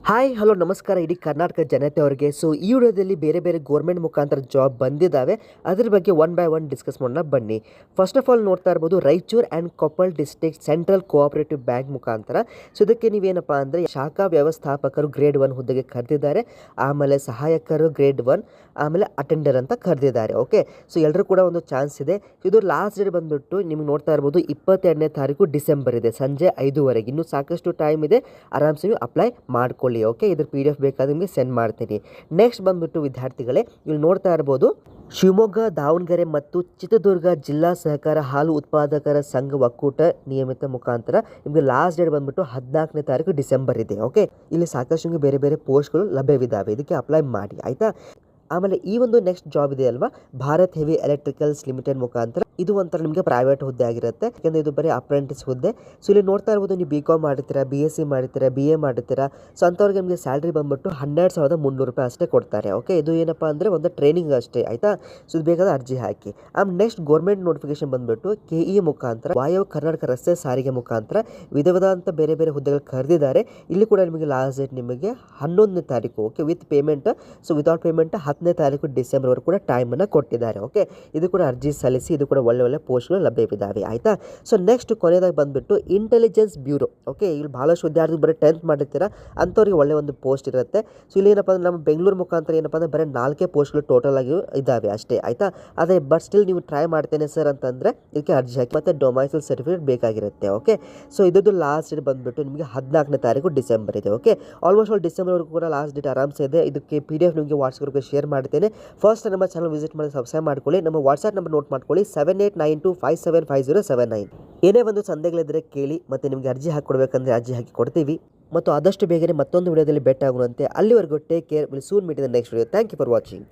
Hi hello ನಮಸ್ಕಾರ ಇಡೀ ಕರ್ನಾಟಕ ಜನತೆ ಅವರಿಗೆ. ಸೊ ಈ ವಿಡಿಯೋದಲ್ಲಿ ಬೇರೆ ಬೇರೆ ಗೋರ್ಮೆಂಟ್ ಮುಖಾಂತರ ಜಾಬ್ ಬಂದಿದ್ದಾವೆ, ಅದ್ರ ಬಗ್ಗೆ ಒನ್ ಬೈ ಒನ್ ಡಿಸ್ಕಸ್ ಮಾಡೋಣ ಬನ್ನಿ. ಫಸ್ಟ್ ಆಫ್ ಆಲ್ ನೋಡ್ತಾ ಇರ್ಬೋದು Raichur and Koppal district central cooperative bank ಮುಖಾಂತರ. ಸೊ ಇದಕ್ಕೆ ನೀವೇನಪ್ಪ ಅಂದರೆ ಶಾಖಾ ವ್ಯವಸ್ಥಾಪಕರು ಗ್ರೇಡ್ 1 ಹುದ್ದೆಗೆ ಕರೆದಿದ್ದಾರೆ, ಆಮೇಲೆ ಸಹಾಯಕರು ಗ್ರೇಡ್ 1, ಆಮೇಲೆ ಅಟೆಂಡರ್ ಅಂತ ಕರೆದಿದ್ದಾರೆ. ಓಕೆ, ಸೊ ಎಲ್ಲರೂ ಕೂಡ ಒಂದು ಚಾನ್ಸ್ ಇದೆ. ಇದು ಲಾಸ್ಟ್ ಡೇಟ್ ಬಂದುಬಿಟ್ಟು ನಿಮ್ಗೆ ನೋಡ್ತಾ ಇರ್ಬೋದು 22ನೇ ತಾರೀಕು ಡಿಸೆಂಬರ್ ಇದೆ, ಸಂಜೆ 5:30. ಇನ್ನೂ ಸಾಕಷ್ಟು ಟೈಮ್ ಇದೆ, ಆರಾಮ್ಸೆ ನೀವು ಅಪ್ಲೈ ಮಾಡ್ಕೊಳ್ಳಿ. ಓಕೆ, ಇದ್ರ PDF ಬೇಕಾದ್ರೆ ನಿಮಗೆ ಸೆಂಡ್ ಮಾಡ್ತೀನಿ. ನೆಕ್ಸ್ಟ್ ಬಂದ್ಬಿಟ್ಟು ವಿದ್ಯಾರ್ಥಿಗಳೇ, ಇಲ್ಲಿ ನೋಡ್ತಾ ಇರ್ಬೋದು ಶಿವಮೊಗ್ಗ, ದಾವಣಗೆರೆ ಮತ್ತು ಚಿತ್ರದುರ್ಗ ಜಿಲ್ಲಾ ಸಹಕಾರ ಹಾಲು ಉತ್ಪಾದಕರ ಸಂಘ ಒಕ್ಕೂಟ ನಿಯಮಿತ ಮುಖಾಂತರ ನಿಮಗೆ ಲಾಸ್ಟ್ ಡೇಟ್ ಬಂದ್ಬಿಟ್ಟು 14ನೇ ತಾರೀಕು ಡಿಸೆಂಬರ್ ಇದೆ. ಓಕೆ, ಇಲ್ಲಿ ಸಾಕಷ್ಟು ಬೇರೆ ಬೇರೆ ಪೋಸ್ಟ್ಗಳು ಲಭ್ಯವಿದ್ದಾವೆ, ಇದಕ್ಕೆ ಅಪ್ಲೈ ಮಾಡಿ ಆಯಿತಾ. ಆಮೇಲೆ ಈ ಒಂದು ನೆಕ್ಸ್ಟ್ ಜಾಬ್ ಇದೆ ಅಲ್ವಾ, ಭಾರತ್ ಹೆವಿ ಎಲೆಕ್ಟ್ರಿಕಲ್ಸ್ ಲಿಮಿಟೆಡ್ ಮುಖಾಂತರ. ಇದು ಒಂಥರ ನಿಮಗೆ ಪ್ರೈವೇಟ್ ಹುದ್ದೆ ಆಗಿರುತ್ತೆ, ಯಾಕೆಂದರೆ ಇದು ಬರೀ ಅಪ್ರೆಂಟಿಸ್ ಹುದ್ದೆ. ಸೊ ಇಲ್ಲಿ ನೋಡ್ತಾ ಇರ್ಬೋದು, ನೀವು BCom ಮಾಡಿರ್ತೀರಾ, BSc ಮಾಡಿರ್ತೀರಾ, BA ಮಾಡಿರ್ತೀರಾ. ಸೊ ಅಂಥವ್ರಿಗೆ ನಿಮಗೆ ಸ್ಯಾಲ್ರಿ ಬಂದ್ಬಿಟ್ಟು 12,300 ರೂಪಾಯಿ ಅಷ್ಟೇ ಕೊಡ್ತಾರೆ. ಓಕೆ, ಇದು ಏನಪ್ಪ ಅಂದರೆ ಒಂದು ಟ್ರೈನಿಂಗ್ ಅಷ್ಟೇ ಆಯಿತಾ. ಸೊ ಇದು ಬೇಕಾದ್ರೆ ಅರ್ಜಿ ಹಾಕಿ. ಆಮೇಲೆ ನೆಕ್ಸ್ಟ್ ಗೌರ್ಮೆಂಟ್ ನೋಟಿಫಿಕೇಶನ್ ಬಂದ್ಬಿಟ್ಟು KE ಮುಖಾಂತರ, ವಾಯವ್ಯ ಕರ್ನಾಟಕ ರಸ್ತೆ ಸಾರಿಗೆ ಮುಖಾಂತರ ವಿಧವಾದಂಥ ಬೇರೆ ಬೇರೆ ಹುದ್ದೆಗಳು ಕರೆದಿದ್ದಾರೆ. ಇಲ್ಲಿ ಕೂಡ ನಿಮಗೆ ಲಾಸ್ಟ್ ಡೇಟ್ ನಿಮಗೆ 11ನೇ ತಾರೀಕು. Okay, with payment. So without payment 10ನೇ ತಾರೀಕು ಡಿಸೆಂಬರ್ವರೆಗೂ ಕೂಡ ಟೈಮನ್ನು ಕೊಟ್ಟಿದ್ದಾರೆ. ಓಕೆ, ಇದು ಕೂಡ ಅರ್ಜಿ ಸಲ್ಲಿಸಿ, ಇದು ಕೂಡ ಒಳ್ಳೆ ಪೋಸ್ಟ್ಗಳು ಲಭ್ಯವಿದ್ದಾವೆ ಆಯಿತಾ. ಸೊ ನೆಕ್ಸ್ಟ್ ಕೊನೆಯದಾಗಿ ಬಂದುಬಿಟ್ಟು ಇಂಟೆಲಿಜೆನ್ಸ್ ಬ್ಯೂರೋ. ಓಕೆ, ಇಲ್ಲಿ ಭಾಳಷ್ಟು ವಿದ್ಯಾರ್ಥಿಗಳು ಬರೀ 10th ಮಾಡಿರ್ತೀರಾ, ಅಂಥವ್ರಿಗೆ ಒಳ್ಳೆ ಒಂದು ಪೋಸ್ಟ್ ಇರುತ್ತೆ. ಸೊ ಇಲ್ಲಿ ಏನಪ್ಪ ಅಂದರೆ ನಮ್ಮ ಬೆಂಗಳೂರು ಮುಖಾಂತರ ಏನಪ್ಪ ಅಂದರೆ ಬರೀ 4 ಪೋಸ್ಟ್ಗಳು ಟೋಟಲ್ ಆಗಿ ಇದ್ದಾವೆ ಅಷ್ಟೇ ಆಯಿತಾ. ಅದೇ ಬಟ್ ಸ್ಟಿಲ್ ನೀವು ಟ್ರೈ ಮಾಡ್ತೇನೆ ಸರ್ ಅಂತಂದರೆ ಇದಕ್ಕೆ ಅರ್ಜಿ ಹಾಕಿ, ಮತ್ತು ಡೊಮೈಸಲ್ ಸರ್ಟಿಫಿಕೇಟ್ ಬೇಕಾಗಿರುತ್ತೆ. ಓಕೆ, ಸೊ ಇದರದ್ದು ಲಾಸ್ಟ್ ಡೇಟ್ ಬಂದುಬಿಟ್ಟು ನಿಮಗೆ 14ನೇ ತಾರೀಕು ಡಿಸೆಂಬರ್ ಇದೆ. ಓಕೆ, ಆಲ್ಮೋಸ್ಟ್ ಆಲ್ ಡಿಸೆಂಬರ್ವರೆಗೂ ಕೂಡ ಲಾಸ್ಟ್ ಡೇಟ್ ಆರಾಮ್ಸೆ ಇದೆ. ಇದಕ್ಕೆ PDF ನಿಮಗೆ ವಾಟ್ಸಪ್ಗೆ ಶೇರ್ ಮಾಡ್ತೇನೆ. ಫಸ್ಟ್ ನಮ್ಮ ಚಾನಲ್ ವಿಸಿಟ್ ಮಾಡಿ ಸಬ್ಸ್ಕ್ರೈಬ್ ಮಾಡ್ಕೊಳ್ಳಿ. ನಮ್ಮ ವಾಟ್ಸ್ಆಪ್ ನಂಬರ್ ನೋಟ್ ಮಾಡ್ಕೊಳ್ಳಿ, 7892575079. ಏನೇ ಒಂದು ಸಂದೇಹಗಳಿದ್ದರೆ ಕೇಳಿ, ಮತ್ತು ನಿಮಗೆ ಅರ್ಜಿ ಹಾಕಿಕೊಡ್ಬೇಕಂದ್ರೆ ಅರ್ಜಿ ಹಾಕಿ ಕೊಡ್ತೀವಿ. ಮತ್ತು ಆದಷ್ಟು ಬೇಗನೆ ಮತ್ತೊಂದು ವಿಡಿಯೋದಲ್ಲಿ ಭೇಟಿ ಆಗುವಂತೆ. ಅಲ್ಲಿವರೆಗೂ take care. Will soon meet in the next video. Thank you for watching.